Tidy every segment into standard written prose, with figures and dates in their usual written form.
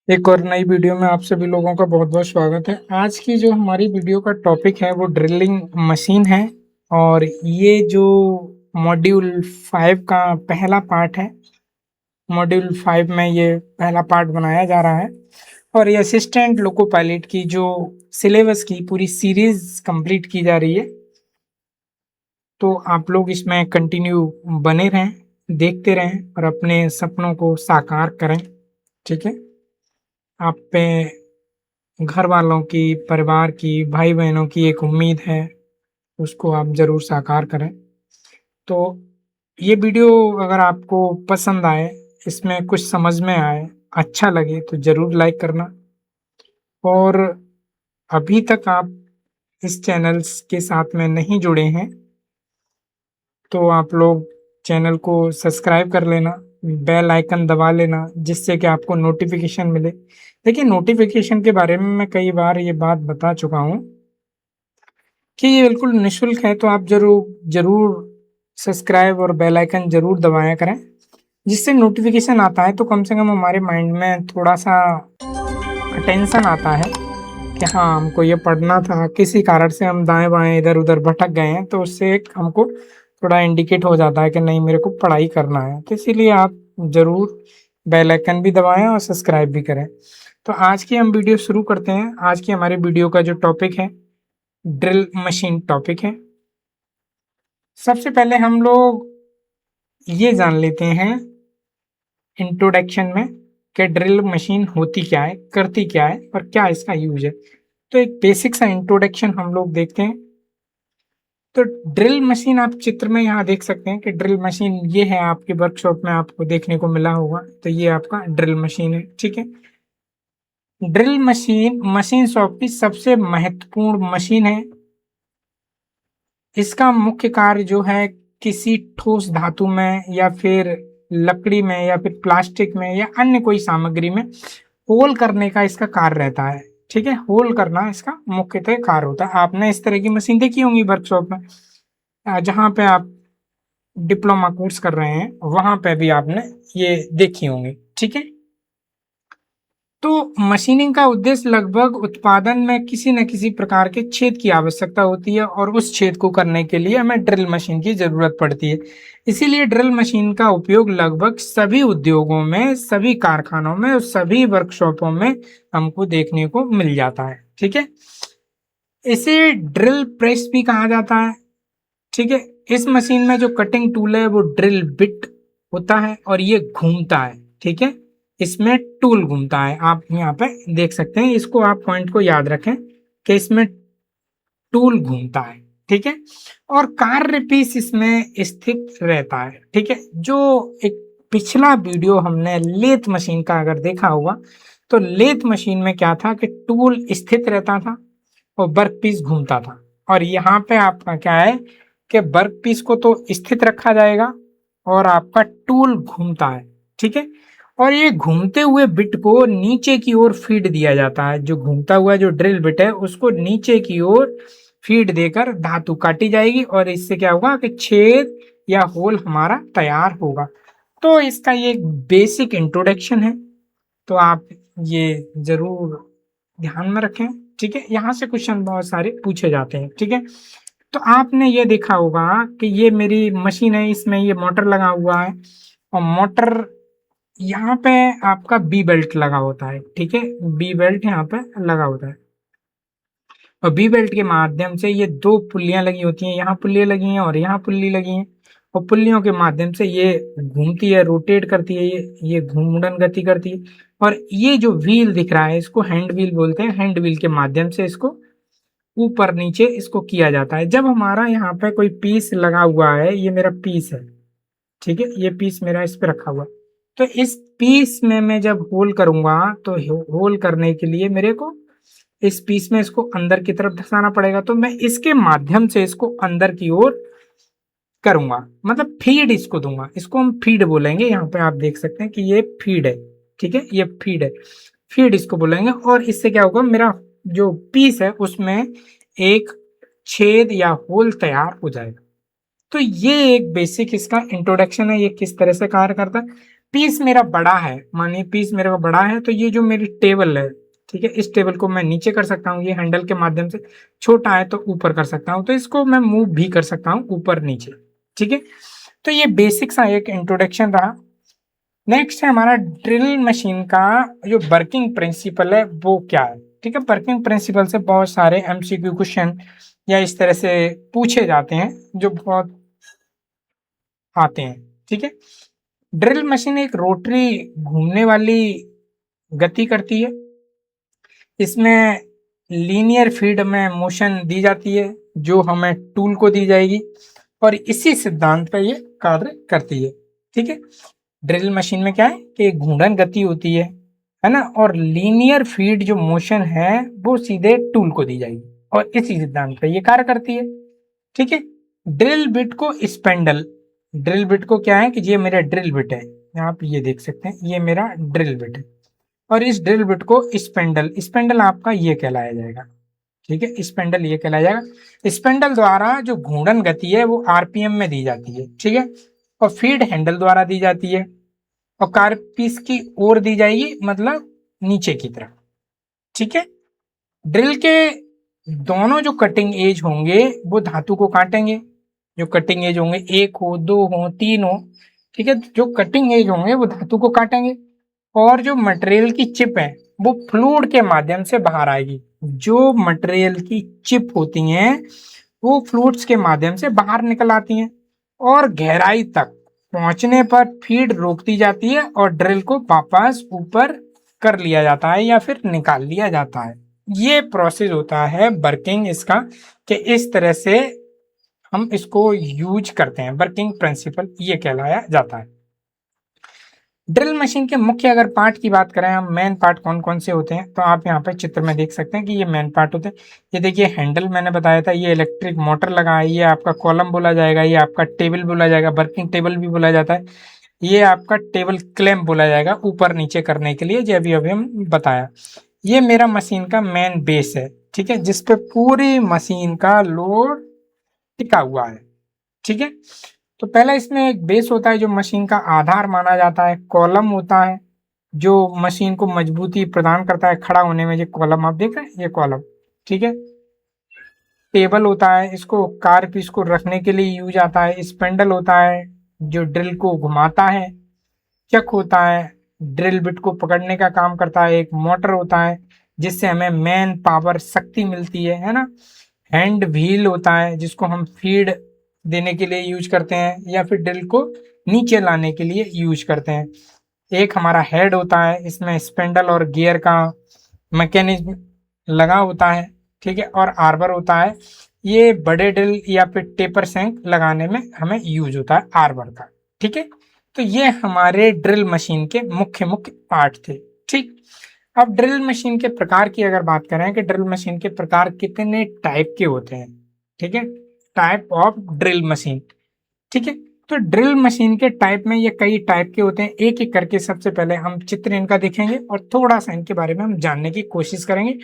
एक और नई वीडियो में आप सभी लोगों का बहुत बहुत स्वागत है। आज की जो हमारी वीडियो का टॉपिक है वो ड्रिलिंग मशीन है और ये जो मॉड्यूल 5 का पहला पार्ट है। मॉड्यूल 5 में ये पहला पार्ट बनाया जा रहा है और ये असिस्टेंट लोको पायलट की जो सिलेबस की पूरी सीरीज कंप्लीट की जा रही है। तो आप लोग इसमें कंटिन्यू बने रहें, देखते रहें और अपने सपनों को साकार करें। ठीक है, आप पे घर वालों की, परिवार की, भाई बहनों की एक उम्मीद है, उसको आप ज़रूर साकार करें। तो ये वीडियो अगर आपको पसंद आए, इसमें कुछ समझ में आए, अच्छा लगे तो ज़रूर लाइक करना। और अभी तक आप इस चैनल्स के साथ में नहीं जुड़े हैं तो आप लोग चैनल को सब्सक्राइब कर लेना, बेल आइकन दबा लेना जिससे कि आपको नोटिफिकेशन मिले। देखिए, नोटिफिकेशन के बारे में मैं कई बार ये बात बता चुका हूँ कि ये बिल्कुल निःशुल्क है, तो आप ज़रूर ज़रूर सब्सक्राइब और बेल आइकन ज़रूर दबाया करें। जिससे नोटिफिकेशन आता है तो कम से कम हमारे माइंड में थोड़ा-सा अटेंशन आता है कि हाँ, हमको ये पढ़ना था, किसी कारण से हम दाएँ-बाएँ, इधर-उधर भटक गए हैं, तो उससे एक हमको थोड़ा इंडिकेट हो जाता है कि नहीं, मेरे को पढ़ाई करना है। तो इसीलिए आप ज़रूर बेल आइकन भी दबाएँ और सब्सक्राइब भी करें। तो आज की हम वीडियो शुरू करते हैं। आज की हमारी वीडियो का जो टॉपिक है, ड्रिल मशीन टॉपिक है। सबसे पहले हम लोग ये जान लेते हैं इंट्रोडक्शन में कि ड्रिल मशीन होती क्या है, करती क्या है और क्या इसका यूज है। तो एक बेसिक सा इंट्रोडक्शन हम लोग देखते हैं। तो ड्रिल मशीन आप चित्र में यहाँ देख सकते हैं कि ड्रिल मशीन ये है, आपके वर्कशॉप में आपको देखने को मिला होगा। तो ये आपका ड्रिल मशीन है। ठीक है, ड्रिल मशीन मशीन शॉप की सबसे महत्वपूर्ण मशीन है। इसका मुख्य कार्य जो है, किसी ठोस धातु में या फिर लकड़ी में या फिर प्लास्टिक में या अन्य कोई सामग्री में होल करने का इसका कार्य रहता है। ठीक है, होल करना इसका मुख्यतः कार्य होता है। आपने इस तरह की मशीन देखी होंगी वर्कशॉप में, जहाँ पे आप डिप्लोमा कोर्स कर रहे हैं वहां पे भी आपने ये देखी होंगी। ठीक है, तो मशीनिंग का उद्देश्य लगभग उत्पादन में किसी न किसी प्रकार के छेद की आवश्यकता होती है और उस छेद को करने के लिए हमें ड्रिल मशीन की जरूरत पड़ती है। इसीलिए ड्रिल मशीन का उपयोग लगभग सभी उद्योगों में, सभी कारखानों में और सभी वर्कशॉपों में हमको देखने को मिल जाता है। ठीक है, इसे ड्रिल प्रेस भी कहा जाता है। ठीक है, इस मशीन में जो कटिंग टूल है वो ड्रिल बिट होता है और ये घूमता है। ठीक है, इसमें टूल घूमता है, आप यहाँ पे देख सकते हैं। इसको आप पॉइंट को याद रखें कि इसमें टूल घूमता है। ठीक है, और कार्य पीस इसमें स्थित रहता है। ठीक है, जो एक पिछला वीडियो हमने लेथ मशीन का अगर देखा होगा, तो लेथ मशीन में क्या था कि टूल स्थित रहता था और वर्क पीस घूमता था। और यहाँ पे आपका क्या है कि वर्क पीस को तो स्थित रखा जाएगा और आपका टूल घूमता है। ठीक है, और ये घूमते हुए बिट को नीचे की ओर फीड दिया जाता है। जो घूमता हुआ जो ड्रिल बिट है उसको नीचे की ओर फीड देकर धातु काटी जाएगी और इससे क्या होगा कि छेद या होल हमारा तैयार होगा। तो इसका ये बेसिक इंट्रोडक्शन है, तो आप ये जरूर ध्यान में रखें। ठीक है, यहाँ से क्वेश्चन बहुत सारे पूछे जाते हैं। ठीक है, तो आपने ये देखा होगा कि ये मेरी मशीन है, इसमें ये मोटर लगा हुआ है और मोटर यहाँ पे आपका बी बेल्ट लगा होता है। ठीक है, बी बेल्ट यहाँ पे लगा होता है और बी बेल्ट के माध्यम से ये दो पुल्लियां लगी होती हैं, यहाँ पुल्लियां लगी हैं और यहाँ पुल्ली लगी हैं और पुल्लियों के माध्यम से ये घूमती है, रोटेट करती है, ये घूर्णन गति करती है। और ये जो व्हील दिख रहा है इसको हैंड व्हील बोलते हैं। हैंड व्हील के माध्यम से इसको ऊपर नीचे इसको किया जाता है। जब हमारा यहाँ पे कोई पीस लगा हुआ है, ये मेरा पीस है। ठीक है, ये पीस मेरा इस पे रखा हुआ, तो इस पीस में मैं जब होल करूंगा तो होल करने के लिए मेरे को इस पीस में इसको अंदर की तरफ धंसाना पड़ेगा। तो मैं इसके माध्यम से इसको अंदर की ओर करूंगा, मतलब फीड इसको दूंगा। इसको हम फीड बोलेंगे। यहाँ पे आप देख सकते हैं कि ये फीड है। ठीक है, ये फीड है, फीड इसको बोलेंगे। और इससे क्या होगा, मेरा जो पीस है उसमें एक छेद या होल तैयार हो जाएगा। तो ये एक बेसिक इसका इंट्रोडक्शन है, ये किस तरह से कार्य करता है। पीस मेरा बड़ा है, मानिए पीस मेरा बड़ा है, तो ये जो मेरी टेबल है, ठीक है, इस टेबल को मैं नीचे कर सकता हूँ, ये हैंडल के माध्यम से। छोटा है तो ऊपर कर सकता हूँ, तो इसको मैं मूव भी कर सकता हूँ ऊपर नीचे, ठीक है। तो ये बेसिक सा एक इंट्रोडक्शन रहा। नेक्स्ट है हमारा ड्रिल मशीन का जो वर्किंग प्रिंसिपल है वो क्या है, ठीक है। वर्किंग प्रिंसिपल से बहुत सारे एमसीक्यू क्वेश्चन या इस तरह से पूछे जाते हैं जो बहुत आते हैं, ठीक है। ड्रिल मशीन एक रोटरी घूमने वाली गति करती है। इसमें लीनियर फीड में मोशन दी जाती है जो हमें टूल को दी जाएगी, और इसी सिद्धांत पर ये कार्य करती है, ठीक है। ड्रिल मशीन में क्या है कि एक घूर्णन गति होती है ना, और लीनियर फीड जो मोशन है वो सीधे टूल को दी जाएगी, और इसी सिद्धांत पर ये कार्य करती है, ठीक है। ड्रिल बिट को स्पेंडल, ड्रिल बिट को क्या है कि ये मेरा ड्रिल बिट है, आप ये देख सकते हैं, ये मेरा ड्रिल बिट है, और इस ड्रिल बिट को स्पेंडल, स्पेंडल आपका ये कहलाया जाएगा, ठीक है। स्पेंडल ये कहलाया जाएगा। स्पेंडल द्वारा जो घूर्णन गति है वो आरपीएम में दी जाती है, ठीक है, और फीड हैंडल द्वारा दी जाती है, और कारपीस की ओर दी जाएगी, मतलब नीचे की तरफ, ठीक है। ड्रिल के दोनों जो कटिंग एज होंगे वो धातु को काटेंगे। जो कटिंग एज होंगे, एक हो, दो हो, तीन हो, ठीक है, जो कटिंग एज होंगे वो धातु को काटेंगे, और जो मटेरियल की चिप है वो फ्लूइड के माध्यम से बाहर आएगी। जो मटेरियल की चिप होती हैं वो फ्लूइड्स के माध्यम से बाहर निकल आती हैं, और गहराई तक पहुंचने पर फीड रोक दी जाती है और ड्रिल को वापस ऊपर कर लिया जाता है या फिर निकाल लिया जाता है। ये प्रोसेस होता है वर्किंग इसका, कि इस तरह से हम इसको यूज करते हैं। वर्किंग प्रिंसिपल ये कहलाया जाता है। ड्रिल मशीन के मुख्य अगर पार्ट की बात करें हम, मेन पार्ट कौन कौन से होते हैं, तो आप यहाँ पे चित्र में देख सकते हैं कि ये मेन पार्ट होते हैं। ये देखिए हैंडल मैंने बताया था, ये इलेक्ट्रिक मोटर लगा है, ये आपका कॉलम बोला जाएगा, ये आपका टेबल बोला जाएगा, वर्किंग टेबल भी बोला जाता है, ये आपका टेबल क्लैंप बोला जाएगा ऊपर नीचे करने के लिए, जो अभी अभी हम बताया। ये मेरा मशीन का मेन बेस है, ठीक है, जिसपे पूरी मशीन का लोड टिका हुआ है, ठीक है। तो पहला इसमें एक बेस होता है जो मशीन का आधार माना जाता है। कॉलम होता है जो मशीन को मजबूती प्रदान करता है खड़ा होने में, ये कॉलम आप देख रहे हैं, ये कॉलम, ठीक है। टेबल होता है, इसको कार पीस को रखने के लिए यूज आता है। स्पेंडल होता है जो ड्रिल को घुमाता है। चक होता है, ड्रिल बिट को पकड़ने का काम करता है। एक मोटर होता है जिससे हमें मैन पावर शक्ति मिलती है ना। हैंड व्हील होता है जिसको हम फीड देने के लिए यूज करते हैं या फिर ड्रिल को नीचे लाने के लिए यूज करते हैं। एक हमारा हेड होता है, इसमें स्पेंडल और गियर का मैकेनिज्म लगा होता है, ठीक है, और आर्बर होता है, ये बड़े ड्रिल या फिर टेपर सैंक लगाने में हमें यूज होता है आर्बर का, ठीक है। तो ये हमारे ड्रिल मशीन के मुख्य मुख्य पार्ट थे, ठीक। अब ड्रिल मशीन के प्रकार की अगर बात करें कि ड्रिल मशीन के प्रकार कितने टाइप के होते हैं, ठीक है, टाइप ऑफ ड्रिल मशीन, ठीक है। तो ड्रिल मशीन के टाइप में ये कई टाइप के होते हैं। एक एक करके सबसे पहले हम चित्र इनका देखेंगे और थोड़ा सा इनके बारे में हम जानने की कोशिश करेंगे,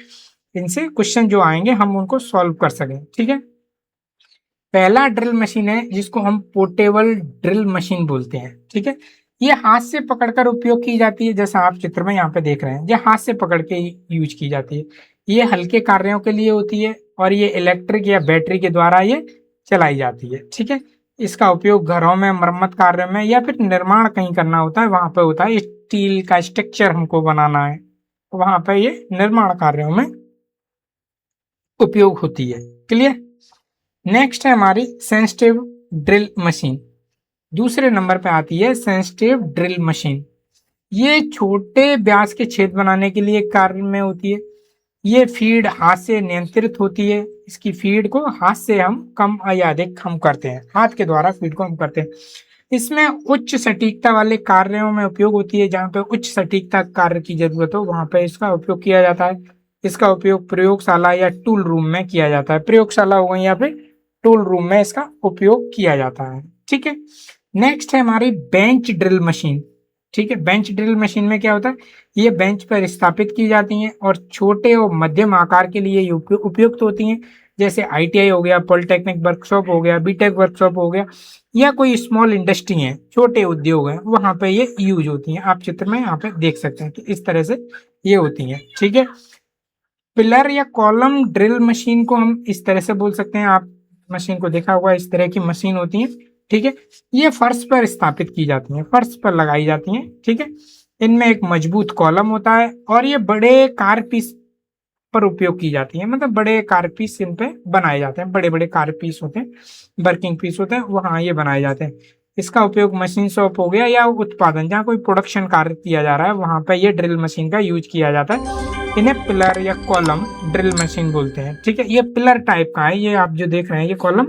इनसे क्वेश्चन जो आएंगे हम उनको सॉल्व कर सकें, ठीक है। पहला ड्रिल मशीन है जिसको हम पोर्टेबल ड्रिल मशीन बोलते हैं, ठीक है। ये हाथ से पकड़कर उपयोग की जाती है, जैसा आप चित्र में यहाँ पे देख रहे हैं, ये हाथ से पकड़ के यूज की जाती है। ये हल्के कार्यों के लिए होती है और ये इलेक्ट्रिक या बैटरी के द्वारा ये चलाई जाती है, ठीक है। इसका उपयोग घरों में, मरम्मत कार्य में या फिर निर्माण कहीं करना होता है, वहां पे होता है। स्टील का स्ट्रक्चर हमको बनाना है, तो वहां पे ये निर्माण कार्यों में उपयोग होती है। क्लियर। नेक्स्ट है हमारी सेंसिटिव ड्रिल मशीन। दूसरे नंबर पे आती है सेंसिटिव ड्रिल मशीन। ये छोटे व्यास के छेद बनाने के लिए कार्य में होती है। ये फीड हाथ से नियंत्रित होती है। इसकी फीड को हाथ से हम कम या अधिक हम करते हैं, हाथ के द्वारा फीड को हम करते हैं। इसमें उच्च सटीकता वाले कार्यों में उपयोग होती है। जहाँ पे उच्च सटीकता कार्य की जरूरत हो वहां पे इसका उपयोग किया जाता है। इसका उपयोग प्रयोगशाला या टूल रूम में किया जाता है। प्रयोगशाला हो गई या फिर टूल रूम में इसका उपयोग किया जाता है, ठीक है। नेक्स्ट है हमारी बेंच ड्रिल मशीन, ठीक है। बेंच ड्रिल मशीन में क्या होता है, ये बेंच पर स्थापित की जाती हैं और छोटे और मध्यम आकार के लिए उपयुक्त होती हैं। जैसे ITI हो गया, पॉलिटेक्निक वर्कशॉप हो गया, बीटेक वर्कशॉप हो गया, या कोई स्मॉल इंडस्ट्री है, छोटे उद्योग हैं, वहां पे ये यूज होती हैं। आप चित्र में यहाँ पे देख सकते हैं कि इस तरह से ये होती हैं। ठीक है, पिलर या कॉलम ड्रिल मशीन को हम इस तरह से बोल सकते हैं, आप मशीन को देखा होगा, इस तरह की मशीन होती है। ठीक है, ये फर्श पर स्थापित की जाती हैं, फर्श पर लगाई जाती हैं। ठीक है, इनमें एक मजबूत कॉलम होता है और ये बड़े कार पीस पर उपयोग की जाती है, मतलब बड़े कार पीस इन पे बनाए जाते हैं, बड़े बड़े कार पीस होते हैं, वर्किंग पीस होते हैं, वहां ये बनाए जाते हैं। इसका उपयोग मशीन शॉप हो गया या उत्पादन, जहाँ कोई प्रोडक्शन कार्य किया जा रहा है, वहां पे ये ड्रिल मशीन का यूज किया जाता है। इन्हें पिलर या कॉलम ड्रिल मशीन बोलते हैं। ठीक है, ये पिलर टाइप का है, ये आप जो देख रहे हैं ये कॉलम,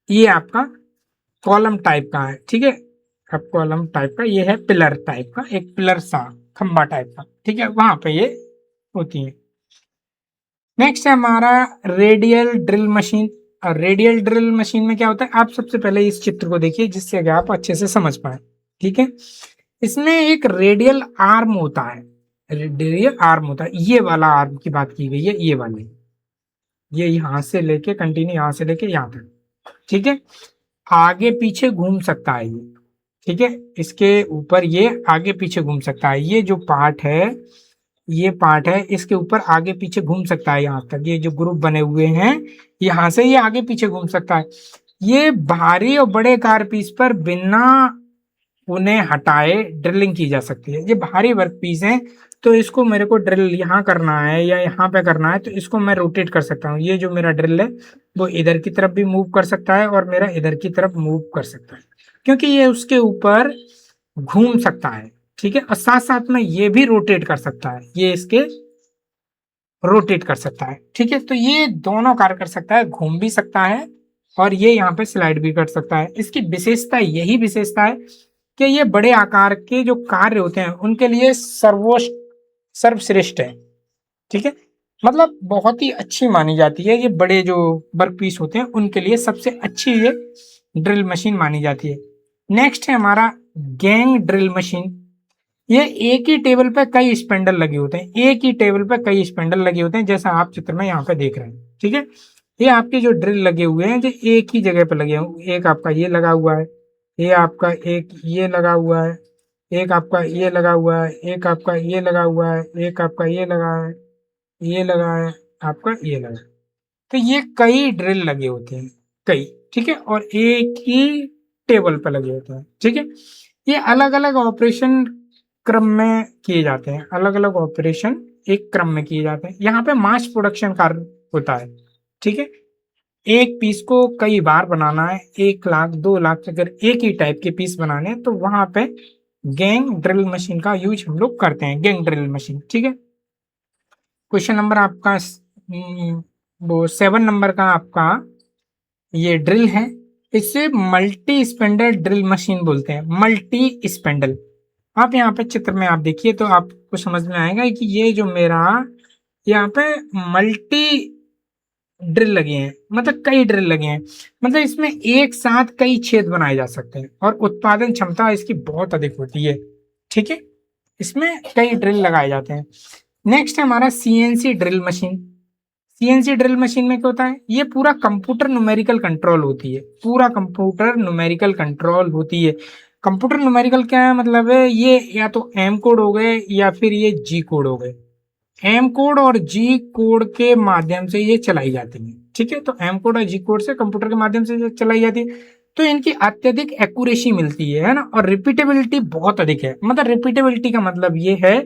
ये आपका कॉलम टाइप का है। ठीक है, अब कॉलम टाइप का ये है पिलर टाइप का, एक पिलर सा खंबा टाइप का। ठीक है, वहां पे ये होती है। नेक्स्ट है हमारा रेडियल ड्रिल मशीन। और रेडियल ड्रिल मशीन में क्या होता है, आप सबसे पहले इस चित्र को देखिए जिससे कि आप अच्छे से समझ पाए। ठीक है, इसमें एक रेडियल आर्म होता है, रेडियल आर्म होता है, ये वाला आर्म की बात की गई है, ये वाली, ये यहां से लेके कंटिन्यू, यहां से लेके यहां तक। ठीक है, आगे पीछे घूम सकता है ये। ठीक है, इसके ऊपर ये आगे पीछे घूम सकता है, ये जो पार्ट है, ये पार्ट है, इसके ऊपर आगे पीछे घूम सकता है यहाँ तक, ये जो ग्रुप बने हुए हैं यहाँ से ये आगे पीछे घूम सकता है। ये भारी और बड़े कार पीस पर बिना उन्हें हटाए ड्रिलिंग की जा सकती है। ये भारी वर्क पीस है, तो इसको मेरे को ड्रिल यहाँ करना है या यहाँ पे करना है, तो इसको मैं रोटेट कर सकता हूँ। ये जो मेरा ड्रिल है वो इधर की तरफ भी मूव कर सकता है और मेरा इधर की तरफ मूव कर सकता है, क्योंकि ये उसके ऊपर घूम सकता है। ठीक है, और साथ साथ में ये भी रोटेट कर सकता है, ये इसके रोटेट कर सकता है। ठीक है, तो ये दोनों कार्य कर सकता है, घूम भी सकता है और ये यहाँ पे स्लाइड भी कर सकता है। इसकी विशेषता, यही विशेषता है कि ये बड़े आकार के जो कार्य होते हैं उनके लिए सर्वश्रेष्ठ है। ठीक है, मतलब बहुत ही अच्छी मानी जाती है, ये बड़े जो वर्क पीस होते हैं उनके लिए सबसे अच्छी ये ड्रिल मशीन मानी जाती है। नेक्स्ट है हमारा गैंग ड्रिल मशीन। ये एक ही टेबल पे कई स्पेंडल लगे होते हैं, एक ही टेबल पे कई स्पेंडल लगे होते हैं, जैसा आप चित्र में यहाँ पे देख रहे हैं। ठीक है, ये आपके जो ड्रिल लगे हुए हैं जो एक ही जगह पे लगे हैं, एक आपका ये लगा हुआ है, ये आपका एक ये लगा हुआ है, एक आपका ये लगा हुआ है, एक आपका ये लगा हुआ है, एक आपका ये लगा है, ये लगा है, आपका ये लगा है। तो ये कई ड्रिल लगे होते हैं, कई। ठीक है, और एक ही टेबल पे लगे होते हैं। ठीक है, ये अलग अलग ऑपरेशन क्रम में किए जाते हैं, अलग अलग ऑपरेशन एक क्रम में किए जाते हैं। यहाँ पे मास प्रोडक्शन कार्य होता है। ठीक है, एक पीस को कई बार बनाना है, 1 लाख 2 लाख अगर एक ही टाइप के पीस बनाने हैं, तो वहां पे गैंग ड्रिल मशीन का यूज हम लोग करते हैं, गैंग ड्रिल मशीन। ठीक है, क्वेश्चन नंबर आपका वो 7 नंबर का आपका ये ड्रिल है, इसे मल्टी स्पेंडल ड्रिल मशीन बोलते हैं, मल्टी स्पेंडल। आप यहाँ पे चित्र में आप देखिए तो आपको समझ में आएगा कि ये जो मेरा यहाँ पे मल्टी ड्रिल लगे हैं, मतलब कई ड्रिल लगे हैं, मतलब इसमें एक साथ कई छेद बनाए जा सकते हैं और उत्पादन क्षमता इसकी बहुत अधिक होती है। ठीक है, इसमें कई ड्रिल लगाए जाते हैं। नेक्स्ट है हमारा CNC drill machine. CNC drill machine में क्या होता है, ये पूरा कंप्यूटर न्यूमेरिकल कंट्रोल होती है, पूरा कंप्यूटर न्यूमेरिकल कंट्रोल होती है। कंप्यूटर न्यूमेरिकल क्या है, मतलब है ये या तो M कोड हो गए या फिर ये G कोड हो गए। M कोड और G कोड के माध्यम से ये चलाई जाती है। ठीक है, तो M कोड और G कोड से कंप्यूटर के माध्यम से चलाई जाती है, तो इनकी अत्यधिक एक्यूरेसी मिलती है ना, और रिपीटेबिलिटी बहुत अधिक है। मतलब रिपीटेबिलिटी का मतलब ये है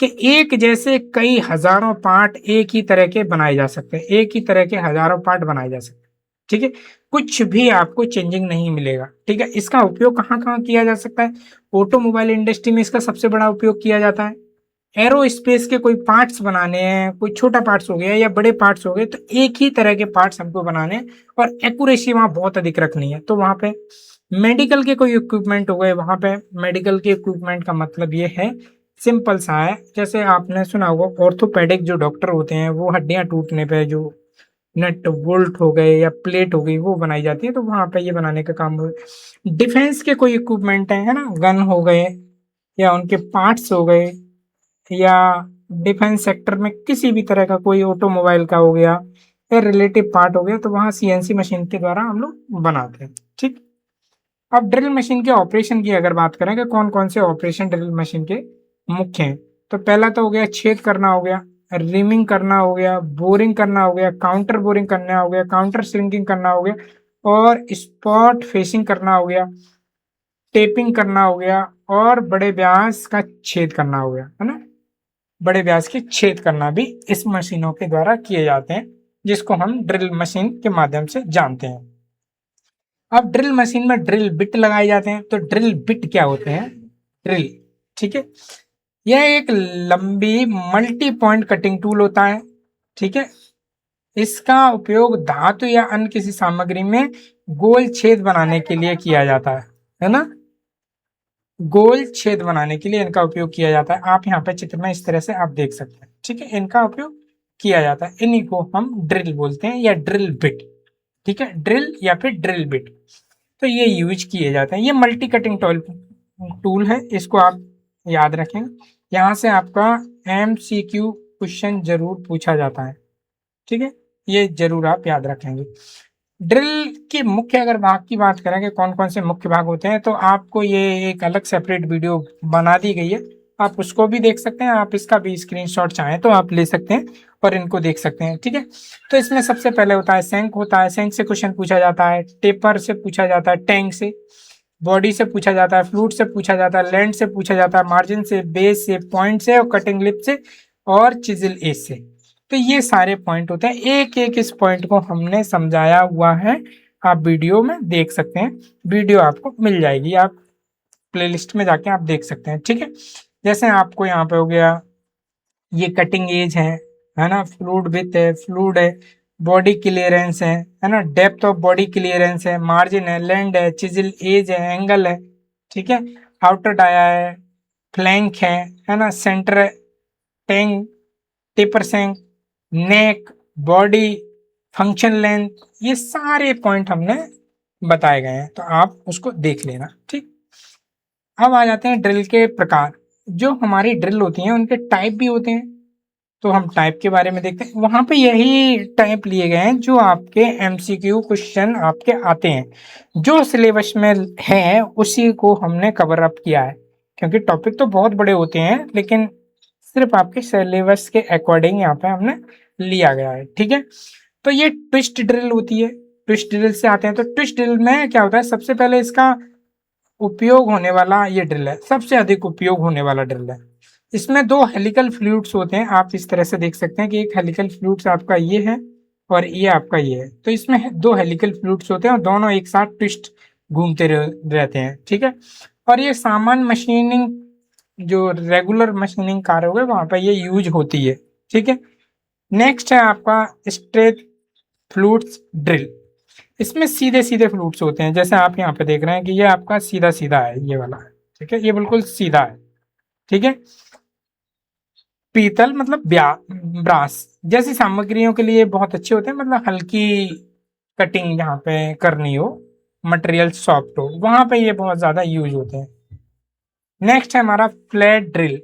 कि एक जैसे कई हजारों पार्ट एक ही तरह के बनाए जा सकते हैं, एक ही तरह के हजारों पार्ट बनाए जा सकते हैं। ठीक है, कुछ भी आपको चेंजिंग नहीं मिलेगा। ठीक है, इसका उपयोग कहाँ कहाँ किया जा सकता है, ऑटोमोबाइल इंडस्ट्री में इसका सबसे बड़ा उपयोग किया जाता है। एरोस्पेस के कोई पार्ट्स बनाने हैं, कोई छोटा पार्ट्स हो गया या बड़े पार्ट्स हो गए, तो एक ही तरह के पार्ट्स हमको बनाने हैं और एक्यूरेसी वहां बहुत अधिक रखनी है, तो वहां पे मेडिकल के कोई इक्विपमेंट हो गए, वहां पे मेडिकल के इक्विपमेंट का मतलब ये है, सिंपल सा है, जैसे आपने सुना होगा ऑर्थोपेडिक जो डॉक्टर होते हैं वो हड्डियां टूटने पे जो नट बोल्ट हो गए या प्लेट हो गई वो बनाई जाती है, तो वहां पे ये बनाने का काम हो। डिफेंस के कोई इक्विपमेंट है ना, गन हो गए या उनके पार्ट्स हो गए, या डिफेंस सेक्टर में किसी भी तरह का कोई ऑटोमोबाइल का हो गया फिर रिलेटिव पार्ट हो गया, तो वहाँ सीएनसी मशीन के द्वारा हम लोग बनाते हैं। ठीक, अब ड्रिल मशीन के ऑपरेशन की अगर बात करें कि कौन कौन से ऑपरेशन ड्रिल मशीन के मुख्य हैं, तो पहला तो हो गया छेद करना हो गया, रिमिंग करना हो गया, बोरिंग करना हो गया, काउंटर बोरिंग करना हो गया, काउंटर श्रिंकिंग करना हो गया, और स्पॉट फेसिंग करना हो गया, टेपिंग करना हो गया, और बड़े व्यास का छेद करना हो गया, है ना। बड़े व्यास के छेद करना भी इस मशीनों के द्वारा किए जाते हैं, जिसको हम ड्रिल मशीन के माध्यम से जानते हैं। अब ड्रिल मशीन में ड्रिल बिट लगाए जाते हैं। तो ड्रिल बिट क्या होते हैं? ड्रिल, ठीक है, यह एक लंबी मल्टी पॉइंट कटिंग टूल होता है। ठीक है, इसका उपयोग धातु या अन्य किसी सामग्री में गोल छेद बनाने के लिए किया जाता है ना। गोल छेद बनाने के लिए इनका उपयोग किया जाता है। आप यहाँ पे चित्र में इस तरह से आप देख सकते हैं। ठीक है, इनका उपयोग किया जाता है, इन्हीं को हम ड्रिल बोलते हैं या ड्रिल बिट। ठीक है, ड्रिल या फिर ड्रिल बिट, तो ये यूज किए जाते हैं। ये मल्टी कटिंग टूल है, इसको आप याद रखें। यहाँ से आपका MCQ क्वेश्चन जरूर पूछा जाता है। ठीक है, ये जरूर आप याद रखेंगे। ड्रिल के मुख्य अगर भाग की बात करें कि कौन कौन से मुख्य भाग होते हैं, तो आपको ये एक अलग सेपरेट वीडियो बना दी गई है, आप उसको भी देख सकते हैं। आप इसका भी स्क्रीनशॉट चाहें तो आप ले सकते हैं और इनको देख सकते हैं। ठीक है, तो इसमें सबसे पहले होता है सेंक, होता है सेंक से क्वेश्चन पूछा जाता है, टेपर से पूछा जाता है, टैंक से, बॉडी से पूछा जाता है, फ्लूट से पूछा जाता है, लैंड से पूछा जाता है, मार्जिन से, बेस से, पॉइंट से, और कटिंग लिप से, और चिजिल एज से। तो ये सारे पॉइंट होते हैं, एक एक इस पॉइंट को हमने समझाया हुआ है, आप वीडियो में देख सकते हैं। वीडियो आपको मिल जाएगी, आप प्लेलिस्ट में जाके आप देख सकते हैं। ठीक है, जैसे आपको यहाँ पे हो गया ये कटिंग एज है ना, फ्लूड विथ है, फ्लूड है, बॉडी क्लियरेंस है ना, डेप्थ ऑफ बॉडी क्लियरेंस है, मार्जिन है, लैंड है, चिजिल एज है, एंगल है। ठीक है, आउटर डाया है, फ्लैंक है ना, सेंटर, टेंग, टेपर सेंक, नेक, बॉडी, फंक्शन लेंथ, ये सारे पॉइंट हमने बताए गए हैं, तो आप उसको देख लेना। ठीक, अब आ जाते हैं ड्रिल के प्रकार। जो हमारी ड्रिल होती हैं उनके टाइप भी होते हैं, तो हम टाइप के बारे में देखते हैं। वहां पे यही टाइप लिए गए हैं जो आपके MCQ क्वेश्चन आपके आते हैं, जो सिलेबस में है उसी को हमने कवर अप किया है, क्योंकि टॉपिक तो बहुत बड़े होते हैं, लेकिन सिर्फ आपके सिलेबस के अकॉर्डिंग यहाँ पे हमने लिया गया है। ठीक है, तो ये ट्विस्ट ड्रिल होती है, ट्विस्ट ड्रिल से आते हैं। तो ट्विस्ट ड्रिल में क्या होता है, सबसे पहले इसका उपयोग होने वाला ये ड्रिल है, सबसे अधिक उपयोग होने वाला ड्रिल है। इसमें दो हेलिकल फ्लूइड्स होते हैं, आप इस तरह से देख सकते हैं कि एक हेलिकल फ्लूइड्स आपका ये है और ये आपका ये है। तो इसमें दो हेलिकल फ्लूइड्स होते हैं और दोनों एक साथ ट्विस्ट घूमते रहते हैं। ठीक है, और ये सामान्य मशीनिंग, जो रेगुलर मशीनिंग कार्य हो गए वहां पर ये यूज होती है। ठीक है, नेक्स्ट है आपका स्ट्रेट फ्लूइड्स ड्रिल। इसमें सीधे सीधे फ्लूट्स होते हैं, जैसे आप यहाँ पे देख रहे हैं कि ये आपका सीधा सीधा है, ये वाला। ठीक है, ये बिल्कुल सीधा है। ठीक है, पीतल मतलब ब्रास जैसी सामग्रियों के लिए बहुत अच्छे होते हैं, मतलब हल्की कटिंग यहाँ पे करनी हो, मटेरियल सॉफ्ट हो, वहां पे ये बहुत ज्यादा यूज होते हैं। नेक्स्ट है हमारा फ्लैट ड्रिल।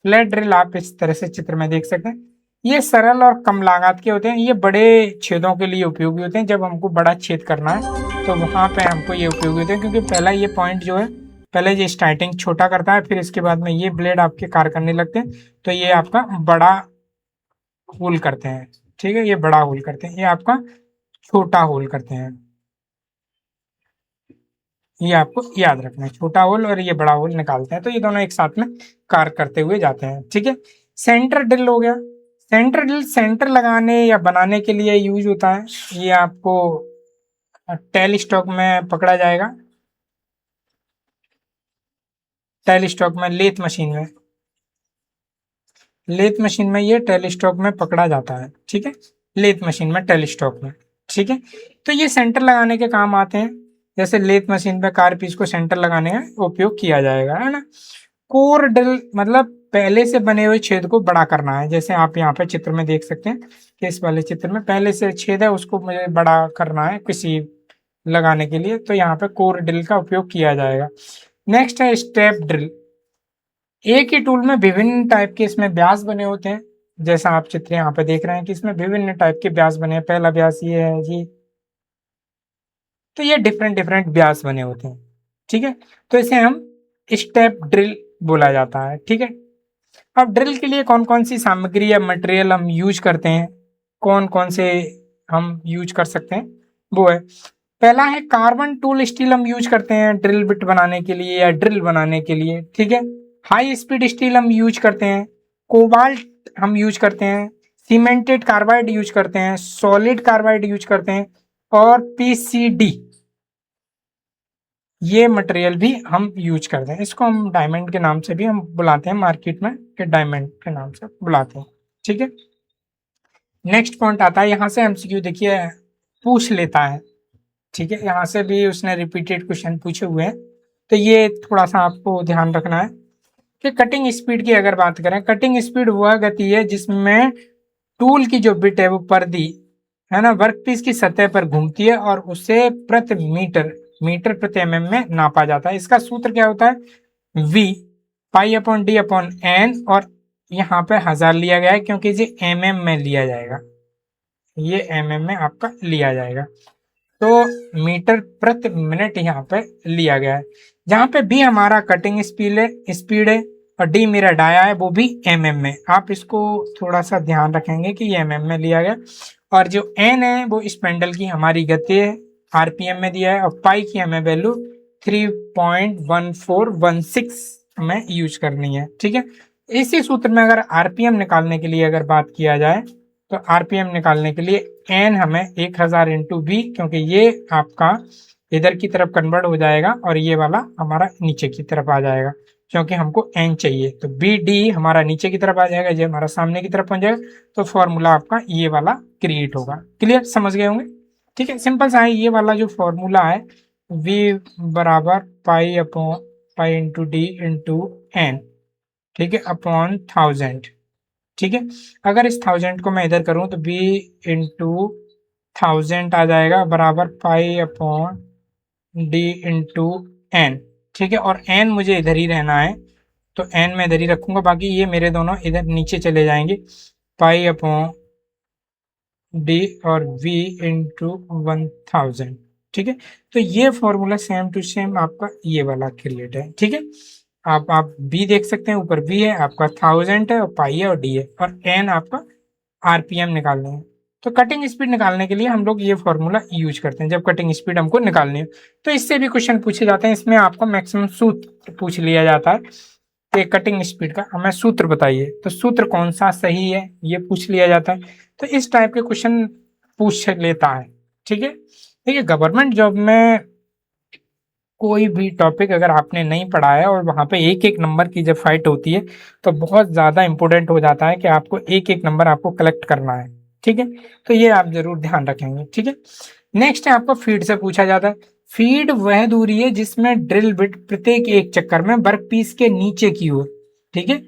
फ्लैट ड्रिल आप इस तरह से चित्र में देख सकते हैं, ये सरल और कम लागत के होते हैं, ये बड़े छेदों के लिए उपयोगी होते हैं। जब हमको बड़ा छेद करना है तो वहां पे हमको ये उपयोगी होते हैं, क्योंकि पहला ये पॉइंट जो है, पहले ये स्टार्टिंग छोटा करता है, फिर इसके बाद में ये ब्लेड आपके कार्य करने लगते हैं, तो ये आपका बड़ा होल करते हैं। ठीक है, ये बड़ा होल करते हैं, ये आपका छोटा होल करते हैं। ये आपको याद रखना है, छोटा होल और ये बड़ा होल निकालते हैं, तो ये दोनों एक साथ में कार्य करते हुए जाते हैं। ठीक है, सेंटर ड्रिल हो गया। सेंटर ड्रिल सेंटर लगाने या बनाने के लिए यूज होता है। ये आपको टेल स्टॉक में पकड़ा जाएगा, टेल स्टॉक में, लेथ मशीन में, लेथ मशीन में ये टेल स्टॉक में पकड़ा जाता है। ठीक है, लेथ मशीन में, टेल स्टॉक में। ठीक है, तो ये सेंटर लगाने के काम आते हैं, जैसे लेथ मशीन पे कार पीस को सेंटर लगाने का उपयोग किया जाएगा, है ना। कोर ड्रिल मतलब पहले से बने हुए छेद को बड़ा करना है, जैसे आप यहाँ पे चित्र में देख सकते हैं कि इस वाले चित्र में पहले से छेद है, उसको मुझे बड़ा करना है किसी लगाने के लिए, तो यहाँ पे कोर ड्रिल का उपयोग किया जाएगा। नेक्स्ट है स्टेप ड्रिल। एक ही टूल में विभिन्न टाइप के इसमें व्यास बने होते हैं, जैसा आप चित्र यहाँ पे देख रहे हैं कि इसमें विभिन्न टाइप के व्यास बने हैं। पहला व्यास ये है जी, तो ये डिफरेंट डिफरेंट व्यास बने होते हैं, ठीक है। तो इसे हम स्टेप ड्रिल बोला जाता है, ठीक है। अब ड्रिल के लिए कौन कौन सी सामग्री या मटेरियल हम यूज करते हैं, कौन कौन से हम यूज कर सकते हैं, वो है, पहला है कार्बन टूल स्टील हम यूज करते हैं ड्रिल बिट बनाने के लिए या ड्रिल बनाने के लिए, ठीक है। हाई स्पीड स्टील हम यूज करते हैं, कोबाल्ट हम यूज करते हैं, सीमेंटेड कार्बाइड यूज करते हैं, सॉलिड कार्बाइड यूज करते हैं, और पीसीडी, ये मटेरियल भी हम यूज करते हैं। इसको हम डायमंड के नाम से भी हम बुलाते हैं मार्केट में, कि डायमंड के नाम से बुलाते हैं, ठीक है। नेक्स्ट पॉइंट आता है, यहाँ से एमसीक्यू देखिए पूछ लेता है, ठीक है। यहाँ से भी उसने रिपीटेड क्वेश्चन पूछे हुए हैं, तो ये थोड़ा सा आपको ध्यान रखना है कि कटिंग स्पीड की अगर बात करें, कटिंग स्पीड वह गति है जिसमें टूल की जो बिट है वो पर्दी है ना वर्कपीस की सतह पर घूमती है और उसे प्रति मीटर प्रति एमएम में नापा जाता है। इसका सूत्र क्या होता है, v pi upon d upon n, और यहाँ पे 1000 लिया गया है क्योंकि ये एमएम में लिया जाएगा, ये एमएम में आपका लिया जाएगा, तो मीटर प्रति मिनट यहाँ पे लिया गया है। जहाँ पे बी हमारा कटिंग स्पीड है और डी मेरा डाया है वो भी एमएम में। आप इसको थोड़ा सा ध्यान रखेंगे कि ये एमएम में लिया गया, और जो एन है वो स्पेंडल की हमारी गति है, आरपीएम में दिया है, और पाई की हमें वैल्यू 3.1416 हमें यूज करनी है, ठीक है। इसी सूत्र में अगर आरपीएम निकालने के लिए अगर बात किया जाए, तो आरपीएम निकालने के लिए एन हमें 1000 इंटू बी, क्योंकि ये आपका इधर की तरफ कन्वर्ट हो जाएगा और ये वाला हमारा नीचे की तरफ आ जाएगा, क्योंकि हमको एन चाहिए, तो बी डी हमारा नीचे की तरफ आ जाएगा, ये हमारा सामने की तरफ पहुंच जाएगा, तो फॉर्मूला आपका ये वाला क्रिएट होगा। क्लियर, समझ गए होंगे, ठीक है। सिंपल सा है, ये वाला जो फॉर्मूला है v बराबर pi upon pi into d into n, ठीक है, अपॉन 1000, ठीक है। अगर इस 1000 को मैं इधर करूं तो b इंटू 1000 आ जाएगा बराबर pi upon d into n, ठीक है। और n मुझे इधर ही रहना है, तो n मैं इधर ही रखूंगा, बाकी ये मेरे दोनों इधर नीचे चले जाएंगे, पाई अपॉन डी और v इंटू 1000, ठीक है। तो ये फॉर्मूला सेम टू सेम आपका ये वाला क्रिएट है, ठीक है। आप b देख सकते हैं, ऊपर v है आपका 1000 है और पाई है और d है, और n आपका आरपीएम निकालने हैं। तो कटिंग स्पीड निकालने के लिए हम लोग ये फॉर्मूला यूज करते हैं जब कटिंग स्पीड हमको निकालनी है। तो इससे भी क्वेश्चन पूछे जाते हैं, इसमें आपको मैक्सिमम सूत्र पूछ लिया जाता है कि कटिंग स्पीड का हमें सूत्र बताइए, तो सूत्र कौन सा सही है ये पूछ लिया जाता है। तो इस टाइप के क्वेश्चन पूछ लेता है, ठीक है। देखिए गवर्नमेंट जॉब में कोई भी टॉपिक अगर आपने नहीं पढ़ा है और वहाँ पे एक एक नंबर की जब फाइट होती है, तो बहुत ज़्यादा इंपॉर्टेंट हो जाता है कि आपको एक एक नंबर आपको कलेक्ट करना है, ठीक है। तो ये आप जरूर ध्यान रखेंगे, ठीक है। नेक्स्ट है आपको फीड से पूछा जाता है। फीड वह दूरी है जिसमें ड्रिल बिट प्रत्येक एक चक्कर में वर्कपीस के नीचे की ओर, ठीक है।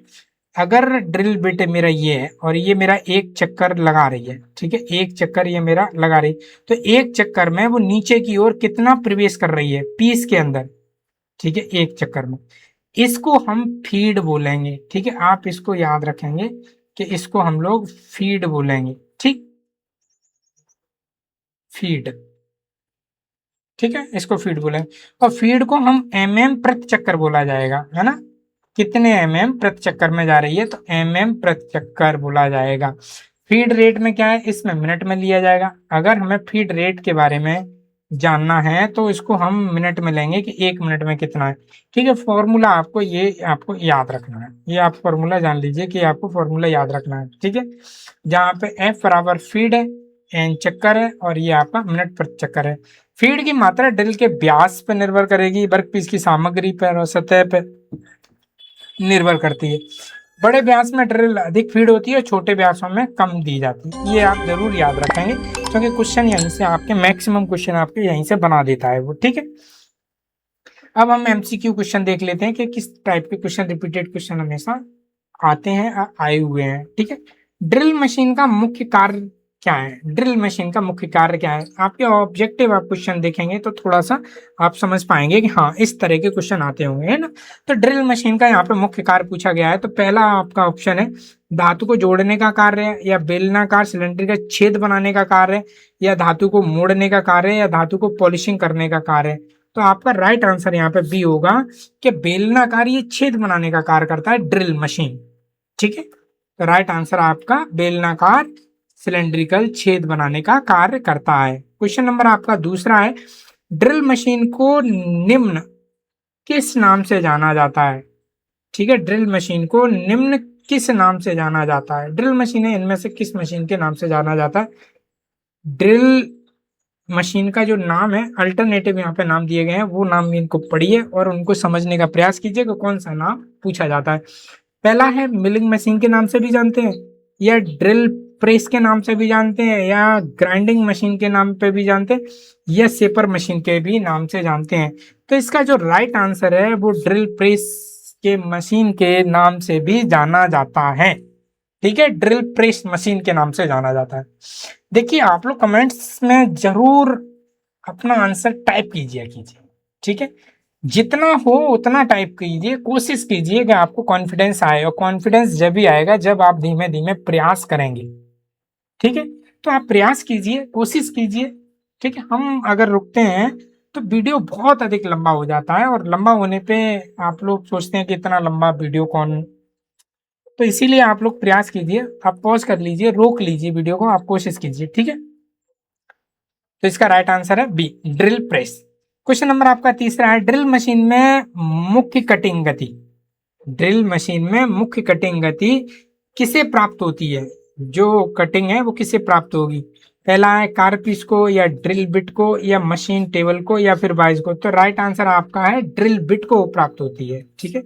अगर ड्रिल बिट मेरा ये है और ये मेरा एक चक्कर लगा रही है, ठीक है, एक चक्कर ये मेरा लगा रही, तो एक चक्कर में वो नीचे की ओर कितना प्रवेश कर रही है पीस के अंदर, ठीक है, एक चक्कर में, इसको हम फीड बोलेंगे, ठीक है। आप इसको याद रखेंगे कि इसको हम लोग फीड बोलेंगे, ठीक, फीड, ठीक है, इसको फीड बोलेंगे। और फीड को हम प्रति चक्कर बोला जाएगा, है ना, कितने प्रति चक्कर में जा रही है, तो प्रति चक्कर बोला जाएगा। फीड रेट में क्या है, इसमें मिनट में लिया जाएगा। अगर हमें फीड रेट के बारे में जानना है तो इसको हम मिनट में लेंगे कि 1 मिनट में कितना है, ठीक है। फॉर्मूला आपको याद रखना है, ये आप फॉर्मूला जान लीजिए कि आपको फॉर्मूला याद रखना है, ठीक है। जहाँ पे एफ बराबर फीड है, एन चक्कर है, और ये आपका मिनट प्रति चक्कर है। फीड की मात्रा ड्रिल के व्यास पर निर्भर करेगी, वर्कपीस की सामग्री पर और सतह पर निर्भर करती है। बड़े व्यास में ड्रिल अधिक फीड होती है, छोटे व्यासों में कम दी जाती है। ये आप जरूर याद रखेंगे क्योंकि क्वेश्चन यहीं से आपके मैक्सिमम क्वेश्चन आपके यहीं से बना देता है वो, ठीक है। अब हम एमसीक्यू क्वेश्चन देख लेते हैं कि किस टाइप के क्वेश्चन, रिपीटेड क्वेश्चन हमेशा आते हैं, आए हुए हैं, ठीक है। ड्रिल मशीन का मुख्य कार्य क्या है, ड्रिल मशीन का मुख्य कार्य क्या है। आपके ऑब्जेक्टिव आप क्वेश्चन देखेंगे तो थोड़ा सा आप समझ पाएंगे कि हाँ इस तरह के क्वेश्चन आते होंगे, है ना। तो ड्रिल मशीन का यहाँ पे मुख्य कार्य पूछा गया है, तो पहला आपका ऑप्शन है धातु को जोड़ने का कार्य है, या बेलनाकार सिलेंडर का छेद बनाने का कार्य है, या धातु को मोड़ने का कार्य है, या धातु को पॉलिशिंग करने का कार्य है। तो आपका राइट आंसर यहाँ पे बी होगा कि बेलनाकार ये छेद बनाने का कार्य करता है ड्रिल मशीन। ठीक है, तो राइट आंसर आपका बेलनाकार सिलेंड्रिकल छेद बनाने का कार्य करता है। क्वेश्चन नंबर आपका दूसरा है, ड्रिल मशीन को निम्न किस नाम से जाना जाता है। ठीक है, ड्रिल मशीन को निम्न किस नाम से जाना जाता है। ड्रिल मशीन है, इनमें से किस मशीन के नाम से जाना जाता है। ड्रिल मशीन का जो नाम है, अल्टरनेटिव यहाँ पे नाम दिए गए हैं, वो नाम इनको पढ़िए और उनको समझने का प्रयास कीजिए कि कौन सा नाम पूछा जाता है। पहला है मिलिंग मशीन के नाम से भी जानते हैं, या ड्रिल प्रेस के नाम से भी जानते हैं, या ग्राइंडिंग मशीन के नाम पे भी जानते हैं, या सेपर मशीन के भी नाम से जानते हैं। तो इसका जो राइट आंसर है वो ड्रिल प्रेस के मशीन के नाम से भी जाना जाता है। ठीक है, ड्रिल प्रेस मशीन के नाम से जाना जाता है। देखिए आप लोग कमेंट्स में जरूर अपना आंसर टाइप कीजिए। ठीक है, जितना हो उतना टाइप कीजिए, कोशिश कीजिए कि आपको कॉन्फिडेंस आए, और कॉन्फिडेंस जब भी आएगा जब आप धीमे धीमे प्रयास करेंगे। ठीक है, तो आप प्रयास कीजिए, कोशिश कीजिए। ठीक है, हम अगर रुकते हैं तो वीडियो बहुत अधिक लंबा हो जाता है, और लंबा होने पे आप लोग सोचते हैं कि इतना लंबा वीडियो कौन, तो इसीलिए आप लोग प्रयास कीजिए, आप पॉज कर लीजिए, रोक लीजिए वीडियो को, आप कोशिश कीजिए। ठीक है, तो इसका राइट आंसर है b, drill press. Question number आपका तीसरा है, ड्रिल मशीन में मुख्य कटिंग गति। ड्रिल मशीन में मुख्य कटिंग गति किसे प्राप्त होती है। जो कटिंग है वो किसे प्राप्त होगी। पहला है कारपीस को, या ड्रिल बिट को, या मशीन टेबल को, या फिर बाइस को। तो राइट आंसर आपका है ड्रिल बिट को प्राप्त होती है। ठीक है,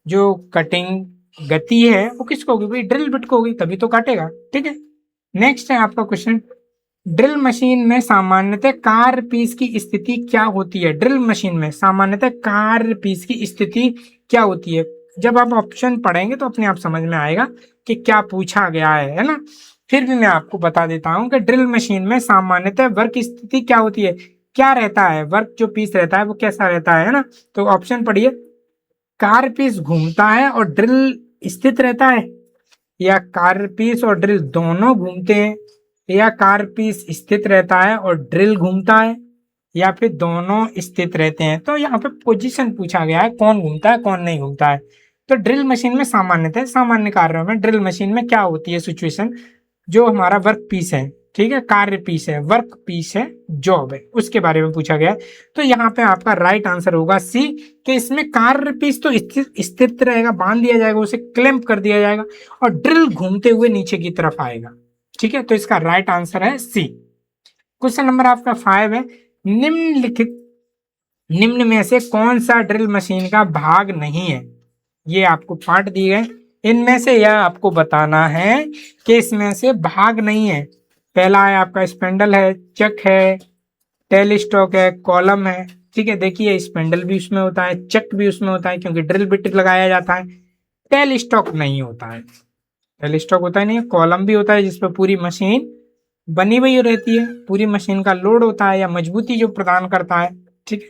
जो कटिंग गति है वो किसको होगी भाई, ड्रिल बिट को होगी, तभी तो काटेगा। ठीक है, नेक्स्ट है आपका क्वेश्चन, ड्रिल मशीन में सामान्यतः कार्य पीस की स्थिति क्या होती है। ड्रिल मशीन में सामान्यतः कार्य पीस की स्थिति क्या होती है। जब आप ऑप्शन पढ़ेंगे तो अपने आप समझ में आएगा कि क्या पूछा गया है ना। फिर भी मैं आपको बता देता हूं कि ड्रिल मशीन में सामान्यतः वर्क स्थिति क्या होती है, क्या रहता है, वर्क जो पीस रहता है वो कैसा रहता है ना। तो ऑप्शन पढ़िए, कार्य पीस घूमता है और ड्रिल स्थित रहता है, या कार्य पीस और ड्रिल दोनों घूमते हैं, या कार्य पीस स्थित रहता है और ड्रिल घूमता है, या फिर दोनों स्थित रहते हैं। तो यहाँ पे पोजीशन पूछा गया है, कौन घूमता है कौन नहीं घूमता है। तो ड्रिल मशीन में सामान्यतः सामान्य कार्यों में ड्रिल मशीन में क्या होती है सिचुएशन, जो हमारा वर्क पीस है, ठीक है, कार्य पीस है, वर्क पीस है, जॉब है, उसके बारे में पूछा गया है। तो यहाँ पे आपका राइट आंसर होगा सी, कि इसमें कार्य पीस तो स्थित रहेगा, बांध दिया जाएगा, उसे क्लैंप कर दिया जाएगा, और ड्रिल घूमते हुए नीचे की तरफ आएगा। ठीक है, तो इसका राइट आंसर है सी। क्वेश्चन नंबर आपका 5 है, निम्नलिखित निम्न में से कौन सा ड्रिल मशीन का भाग नहीं है। ये आपको पार्ट दिए गए, इनमें से यह आपको बताना है कि इसमें से भाग नहीं है। पहला है आपका स्पेंडल है, चक है, टेल स्टॉक है, कॉलम है। ठीक है, देखिए स्पेंडल भी उसमें होता है, चक भी उसमें होता है, क्योंकि ड्रिल बिट लगाया जाता है। टेल स्टॉक नहीं होता है, टेल स्टॉक होता ही नहीं है। कॉलम भी होता है जिसपे पूरी मशीन बनी हुई रहती है, पूरी मशीन का लोड होता है या मजबूती जो प्रदान करता है। ठीक है,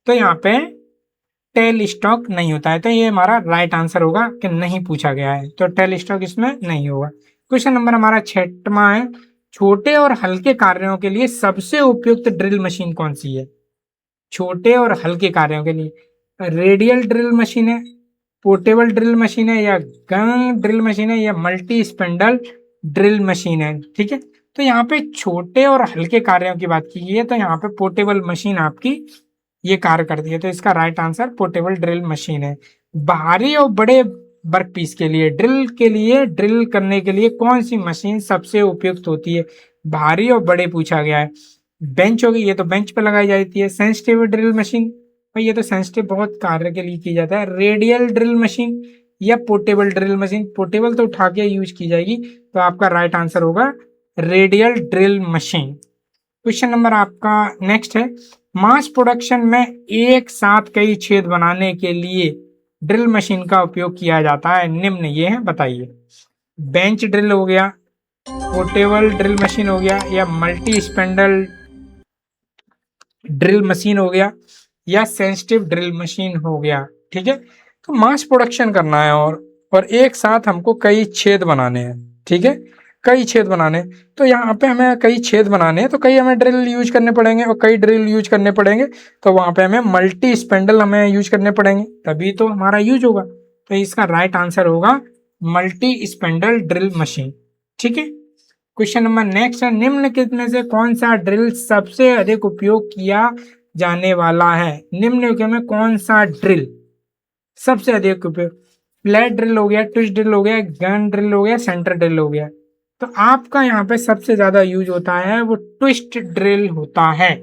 तो यहाँ पे टेल स्टॉक नहीं होता है, तो ये हमारा राइट आंसर होगा कि नहीं पूछा गया है, तो टेल स्टॉक इसमें नहीं होगा। क्वेश्चन नंबर हमारा 6वां है, छोटे और हल्के कार्यों के लिए सबसे उपयुक्त ड्रिल मशीन कौन सी है। छोटे और हल्के कार्यों के लिए रेडियल ड्रिल मशीन है, पोर्टेबल ड्रिल मशीन है, या गन ड्रिल मशीन है, या मल्टी स्पेंडल ड्रिल मशीन है। ठीक है, तो यहाँ पे छोटे और हल्के कार्यों की बात की गई है, तो यहाँ पे पोर्टेबल मशीन आपकी ये कार्य करती है, तो इसका right answer portable drill machine है। भारी और बड़े वर्क पीस के लिए ड्रिल करने के लिए कौन सी मशीन सबसे उपयुक्त होती है। भारी और बड़े पूछा गया है, बेंच होगी, ये तो बेंच पे लगाई जाती है। सेंसिटिव ड्रिल मशीन, भाई ये तो सेंसिटिव बहुत कार्य के लिए की जाता है। रेडियल ड्रिल मशीन या पोर्टेबल ड्रिल मशीन, पोर्टेबल तो उठा के यूज की जाएगी, तो आपका राइट आंसर होगा radial drill machine. Question number आपका नेक्स्ट है, मास प्रोडक्शन में एक साथ कई छेद बनाने के लिए ड्रिल मशीन का उपयोग किया जाता है, निम्न ये है बताइए। बेंच ड्रिल हो गया, पोर्टेबल ड्रिल मशीन हो गया, या मल्टी स्पेंडल ड्रिल मशीन हो गया, या सेंसिटिव ड्रिल मशीन हो गया। ठीक है, तो मास प्रोडक्शन करना है और एक साथ हमको कई छेद बनाने हैं। ठीक है, कई छेद बनाने, तो यहाँ पे हमें कई छेद बनाने हैं, तो कई हमें ड्रिल यूज करने पड़ेंगे, और कई ड्रिल यूज करने पड़ेंगे तो वहां पे हमें मल्टी स्पेंडल हमें यूज करने पड़ेंगे, तभी तो हमारा यूज होगा। तो इसका राइट आंसर होगा मल्टी स्पेंडल ड्रिल मशीन। ठीक है, क्वेश्चन नंबर नेक्स्ट है, निम्नलिखित में से कौन सा ड्रिल सबसे अधिक उपयोग किया जाने वाला है? निम्नलिखित में कौन सा ड्रिल सबसे अधिक उपयोग? फ्लैट ड्रिल हो गया, ट्विस्ट ड्रिल हो गया, गन ड्रिल हो गया, सेंटर ड्रिल हो गया। तो आपका यहाँ पे सबसे ज्यादा यूज होता है वो ट्विस्ट ड्रिल होता है।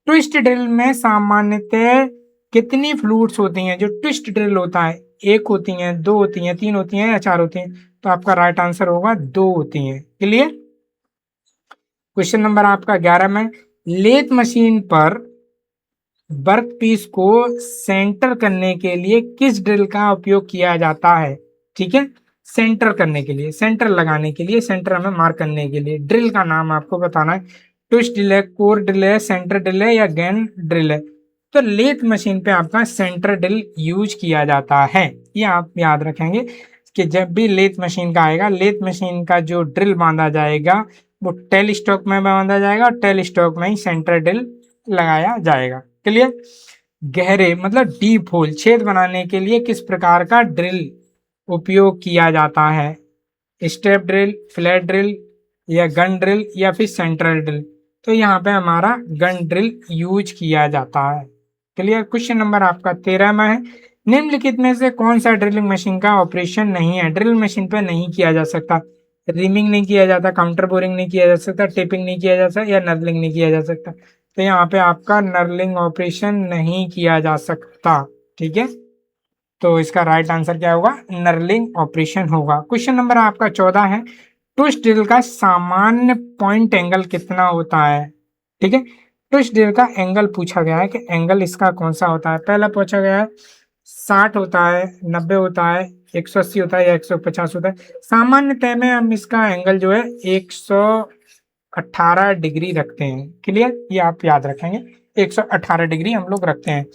ट्विस्ट ड्रिल में सामान्यतः कितनी फ्लूट्स होती हैं? जो ट्विस्ट ड्रिल होता है, एक होती हैं, दो होती हैं, तीन होती हैं, या चार होती हैं? तो आपका राइट आंसर होगा दो होती हैं। क्लियर? क्वेश्चन नंबर आपका 11 में, लेथ मशीन पर वर्क पीस को सेंटर करने के लिए किस ड्रिल का उपयोग किया जाता है? ठीक है, सेंटर करने के लिए, सेंटर लगाने के लिए, सेंटर हमें मार्क करने के लिए ड्रिल का नाम आपको बताना है। ट्विस्ट ड्रिल है, कोर ड्रिल है, सेंटर ड्रिल है, या गैन ड्रिल है? तो लेथ मशीन पे आपका सेंटर ड्रिल यूज किया जाता है। ये आप याद रखेंगे कि जब भी लेथ मशीन का आएगा, लेथ मशीन का जो ड्रिल बांधा जाएगा वो टेल स्टॉक में बांधा जाएगा, और टेल स्टॉक में ही सेंटर ड्रिल लगाया जाएगा। क्लियर? गहरे मतलब डीप होल छेद बनाने के लिए किस प्रकार का ड्रिल उपयोग किया जाता है? स्टेप ड्रिल, फ्लैट ड्रिल, या गन ड्रिल, या फिर सेंट्रल ड्रिल? तो यहाँ पे हमारा गन ड्रिल यूज किया जाता है। क्लियर? क्वेश्चन नंबर आपका 13 में है, निम्नलिखित में से कौन सा ड्रिलिंग मशीन का ऑपरेशन नहीं है? ड्रिल मशीन पे नहीं किया जा सकता। रिमिंग नहीं किया जाता, काउंटर बोरिंग नहीं किया जा सकता, टेपिंग नहीं किया जा सकता, या नर्लिंग नहीं किया जा सकता। तो यहाँ पे आपका नर्लिंग ऑपरेशन नहीं किया जा सकता। ठीक है, तो इसका राइट आंसर क्या होगा? नर्लिंग ऑपरेशन होगा। क्वेश्चन नंबर आपका 14 है, ट्विस्ट ड्रिल का सामान्य पॉइंट एंगल कितना होता है? ठीक है, ट्विस्ट ड्रिल का एंगल पूछा गया है कि एंगल इसका कौन सा होता है। पहला पूछा गया है 60 होता है, 90 होता है, 180 होता है, या 150 होता है। सामान्यतः में हम इसका एंगल जो है 118 डिग्री रखते हैं। क्लियर? ये आप याद रखेंगे, 118 डिग्री हम लोग रखते हैं।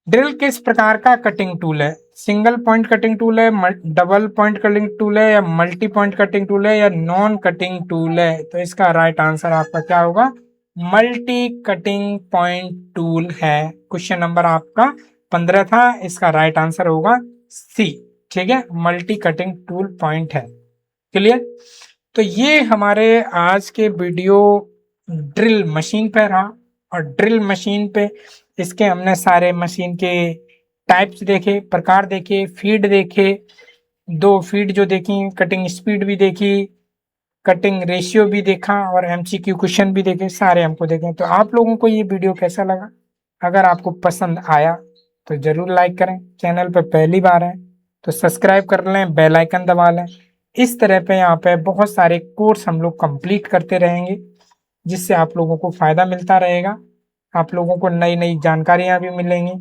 ड्रिल किस प्रकार का कटिंग टूल है? सिंगल पॉइंट कटिंग टूल है, डबल पॉइंट कटिंग टूल है, या मल्टी पॉइंट कटिंग टूल है, या नॉन कटिंग टूल है? तो इसका राइट आंसर आपका क्या होगा? मल्टी कटिंग पॉइंट टूल है। क्वेश्चन नंबर आपका 15 था, इसका राइट आंसर होगा सी। ठीक है, मल्टी कटिंग टूल पॉइंट है। क्लियर? तो ये हमारे आज के वीडियो ड्रिल मशीन पे रहा, और ड्रिल मशीन पे इसके हमने सारे मशीन के टाइप्स देखे, प्रकार देखे, फीड देखे, दो फीड जो देखी, कटिंग स्पीड भी देखी, कटिंग रेशियो भी देखा, और एमसीक्यू क्वेश्चन भी देखे, सारे हमको देखे। तो आप लोगों को ये वीडियो कैसा लगा? अगर आपको पसंद आया तो जरूर लाइक करें, चैनल पर पहली बार है तो सब्सक्राइब कर लें, बेल आइकन दबा लें। इस तरह पे यहाँ पे बहुत सारे कोर्स हम लोग कंप्लीट करते रहेंगे, जिससे आप लोगों को फायदा मिलता रहेगा, आप लोगों को नई नई जानकारियां भी मिलेंगी।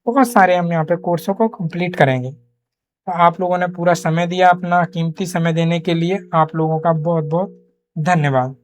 बहुत सारे हम यहाँ पे कोर्सों को कंप्लीट करेंगे। तो आप लोगों ने पूरा समय दिया, अपना कीमती समय देने के लिए आप लोगों का बहुत बहुत धन्यवाद।